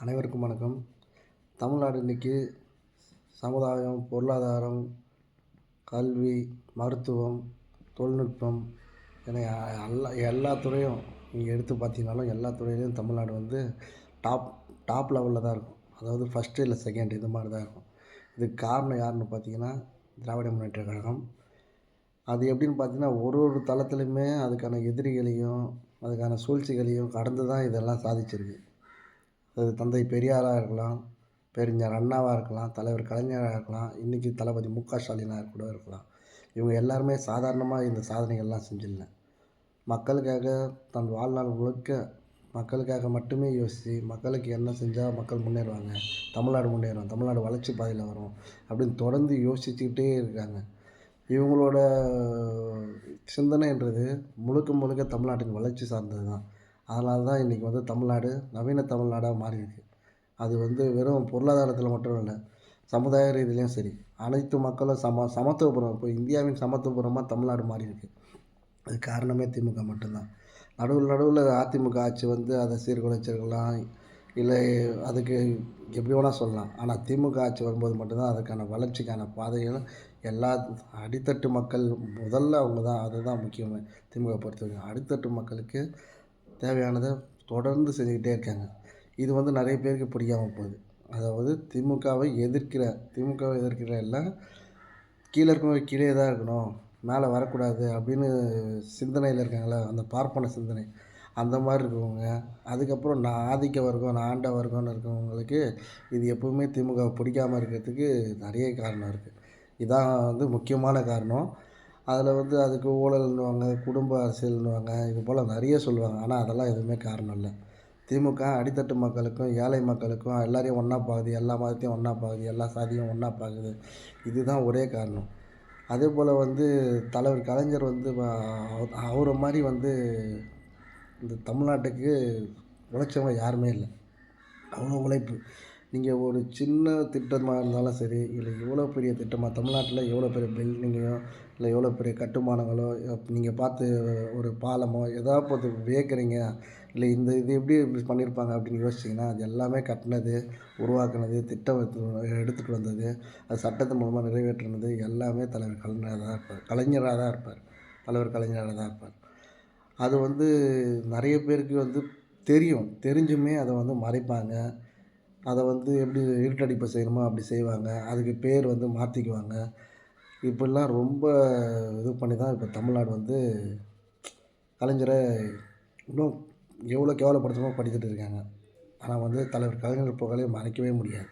அனைவருக்கும் வணக்கம். தமிழ்நாடு இன்னைக்கு சமுதாயம், பொருளாதாரம், கல்வி, மருத்துவம், தொழில்நுட்பம் என எல்லா துறையும் நீங்கள் எடுத்து பார்த்தீங்கனாலும் எல்லா துறையிலையும் தமிழ்நாடு வந்து டாப் டாப் லெவலில் தான் இருக்கும். அதாவது ஃபஸ்ட்டு இல்லை செகண்ட் இது மாதிரி தான் இருக்கும். இதுக்கு காரணம் யாருன்னு பார்த்தீங்கன்னா, திராவிட முன்னேற்றக் கழகம். அது எப்படின்னு பார்த்தீங்கன்னா, ஒரு ஒரு தளத்துலையுமே அதுக்கான எதிரிகளையும், அதுக்கான சூழ்ச்சிகளையும் கடந்து தான் இதெல்லாம் சாதிச்சிருக்கு. அது தந்தை பெரியாராக இருக்கலாம், பேரறிஞர் அண்ணாவாக இருக்கலாம், தலைவர் கலைஞராக இருக்கலாம், இன்றைக்கி தளபதி ஸ்டாலினாக கூட இருக்கலாம். இவங்க எல்லாருமே சாதாரணமாக இந்த சாதனைகள்லாம் செஞ்சிடல. மக்களுக்காக தன் வாழ்நாள் முழுக்க மக்களுக்காக மட்டுமே யோசித்து, மக்களுக்கு என்ன செஞ்சால் மக்கள் முன்னேறுவாங்க, தமிழ்நாடு முன்னேறும், தமிழ்நாடு வளர்ச்சி பாதையில் வரும் அப்படின்னு தொடர்ந்து யோசிச்சுக்கிட்டே இருக்காங்க. இவங்களோட சிந்தனைன்றது முழுக்க முழுக்க தமிழ்நாட்டின் வளர்ச்சி சார்ந்தது தான். அதனால தான் இன்றைக்கி வந்து தமிழ்நாடு நவீன தமிழ்நாடாக மாறியிருக்கு. அது வந்து வெறும் பொருளாதாரத்தில் மட்டும் இல்லை, சமுதாய ரீதியிலையும் சரி, அனைத்து மக்களும் சமத்துவபுரம் இப்போ இந்தியாவின் சமத்துவபுரமாக தமிழ்நாடு மாறியிருக்கு. அதுக்கு காரணமே திமுக மட்டும்தான். நடுவில் அதிமுக ஆட்சி வந்து அதை சீர்குலைச்சிருக்கலாம், இல்லை அதுக்கு எப்படி வேணால் சொல்லலாம். ஆனால் திமுக ஆட்சி வரும்போது மட்டும்தான் அதுக்கான வளர்ச்சிக்கான பாதைகள் எல்லா அடித்தட்டு மக்கள் முதல்ல அவங்க தான், அதுதான் முக்கியமே. திமுக பொறுத்தவரைக்கும் அடித்தட்டு மக்களுக்கு தேவையானதை தொடர்ந்து செஞ்சுக்கிட்டே இருக்காங்க. இது வந்து நிறைய பேருக்கு புரியாமல் போகுது. அதாவது திமுகவை எதிர்க்கிற எல்லாம் கீழே இருக்கவங்க கீழே தான் இருக்கணும், மேலே வரக்கூடாது அப்படின்னு சிந்தனையில் இருக்காங்களே, அந்த பார்ப்பன சிந்தனை அந்த மாதிரி இருக்கவங்க, அதுக்கப்புறம் நான் ஆதிக்க வர்க்கம், நான் ஆண்ட வர்க்கம்னு இருக்கவங்களுக்கு இது எப்பவுமே திமுகவை பிடிக்காமல் இருக்கிறதுக்கு நிறைய காரணம் இருக்குது. இதான் வந்து முக்கியமான காரணம். அதில் வந்து அதுக்கு ஊழல்ன்னுவாங்க, குடும்ப அரசியல்ன்னுவாங்க, இது போல் நிறைய சொல்லுவாங்க. ஆனால் அதெல்லாம் எதுவுமே காரணம் இல்லை. திமுக அடித்தட்டு மக்களுக்கும், ஏழை மக்களுக்கும் எல்லாரையும் ஒன்றா பார்க்குது, எல்லா மதத்தையும் ஒன்றா பார்க்குது, எல்லா சாதியும் ஒன்றா பார்க்குது. இதுதான் ஒரே காரணம். அதேபோல் வந்து தலைவர் கலைஞர் வந்து அவரை மாதிரி வந்து இந்த தமிழ்நாட்டுக்கு உழைச்சவங்க யாருமே இல்லை. அவ்வளோ உழைப்பு. நீங்கள் ஒரு சின்ன திட்டமாக இருந்தாலும் சரி, இல்லை எவ்வளோ பெரிய திட்டமாக தமிழ்நாட்டில் எவ்வளோ பெரிய பில்டிங்கோ, இல்லை எவ்வளோ பெரிய கட்டுமானங்களோ, நீங்கள் பார்த்து ஒரு பாலமோ எதாவது பார்த்து வியக்கிறீங்க, இல்லை இது எப்படி இப்படி பண்ணியிருப்பாங்க அப்படின்னு யோசிச்சிங்கன்னா, அது எல்லாமே கட்டினது, உருவாக்குனது, திட்டம் எடுத்துகிட்டு வந்தது, அது சட்டத்தின் மூலமாக நிறைவேற்றினது எல்லாமே தலைவர் கலைஞராக தான் இருப்பார். தலைவர் கலைஞராக தான் இருப்பார். அது வந்து நிறைய பேருக்கு வந்து தெரிஞ்சுமே அதை வந்து மறைப்பாங்க. அதை வந்து எப்படி இருட்டடிப்பு செய்யணுமோ அப்படி செய்வாங்க. அதுக்கு பேர் வந்து மாற்றிக்குவாங்க. இப்படிலாம் ரொம்ப இது பண்ணி தான் இப்போ தமிழ்நாடு வந்து கலைஞரை இன்னும் எவ்வளோ கேவலப்படுத்தணுமோ படுத்திட்டு இருக்காங்க. ஆனால் வந்து தலைவர் கலைஞர் புகழை மறைக்கவே முடியாது.